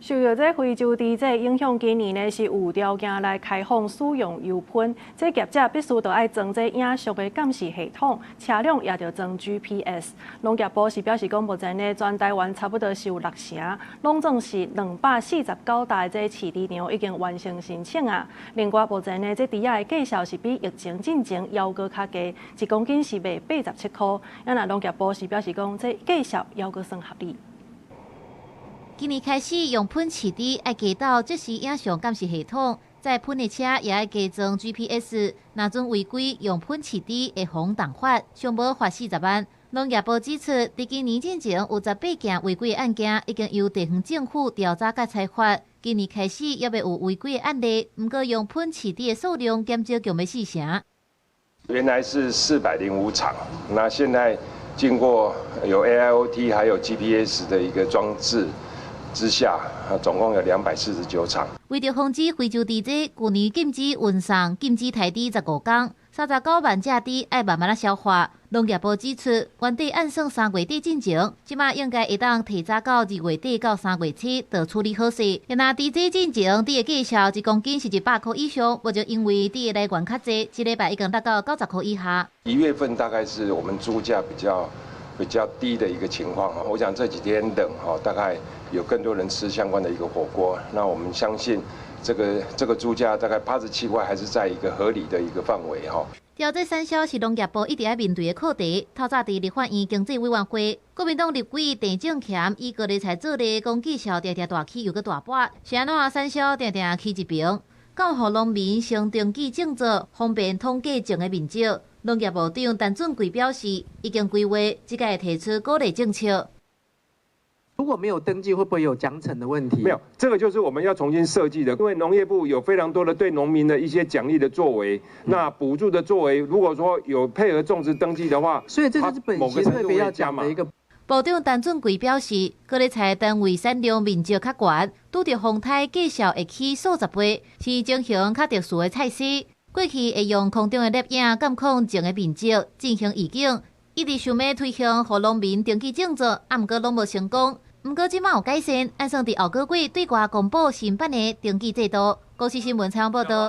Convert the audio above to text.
受到这非洲地震影响，今年呢是有条件来开放使用油喷。这业者必须都要装这影像的监视系统，车辆也要装 GPS。农业部是表示讲，目前呢全台湾差不多是有6城，拢总是249台这市地场已经完成申请啊。另外，目前呢这猪仔的价销是比疫情之前还阁较低，1公斤是卖87块。那农业部是表示讲，这价销还阁算合理。 今年开始用喷饲猪要加到即时影像监视系统，再喷的车也要加装 GPS。若准违规用喷饲猪会罚重罚，上无罚40万。农业部指出，伫今年之前有18件违规案件，已经由地方政府调查甲裁罚。今年开始也未有违规的案例，不过用喷饲猪的数量减少共要4成。原来是405场，那现在经过有 AIoT 还有 GPS 的一个装置。 之下，总共有249场。为着防止非洲地震，去年禁止运送、禁止抬猪15天，39万只猪要慢慢消化。农业部指出，原底按算3月底进前，即马应该会当提早到2月底到3月初，就处理好势。若地震进前，猪的价销1公斤是100块以上，无就因为猪的来源较济，这礼拜已经达到90块以下。1月份大概是我们猪价比较低的一个情况啊，我想这几天等哈，大概有更多人吃相关的一个火锅。那我们相信，这个猪价大概87块还是在一个合理的一个范围哈。调这产销是农业部一直在面对的课题。透早伫立法院经济委员会，国民党立委郑正乾以高丽菜做例，讲绩效常常大起又搁大跌，是安怎产销常常起一平，敢互农民先登记种植，方便统计种的面积。 农业部长陈俊贵表示，已经规划即个提出鼓励政策。如果没有登记，会不会有奖惩的问题？没有，这个就是我们要重新设计的。因为农业部有非常多的对农民的一些奖励的作为，那补助的作为，如果说有配合种植登记的话，所以这就是本席特别要讲的一个。部长陈俊贵表示，高丽菜单位产量面积较悬，拄着风台价销会起数十倍，是种型较特殊的菜式。 过去会用空中的摄影监控种的面积进行预警，一直想要推行，互农民登记种植，毋过拢无成功。毋过即马有改善，按算伫后个月对外公布新版的登记制度。高市新闻采访报道。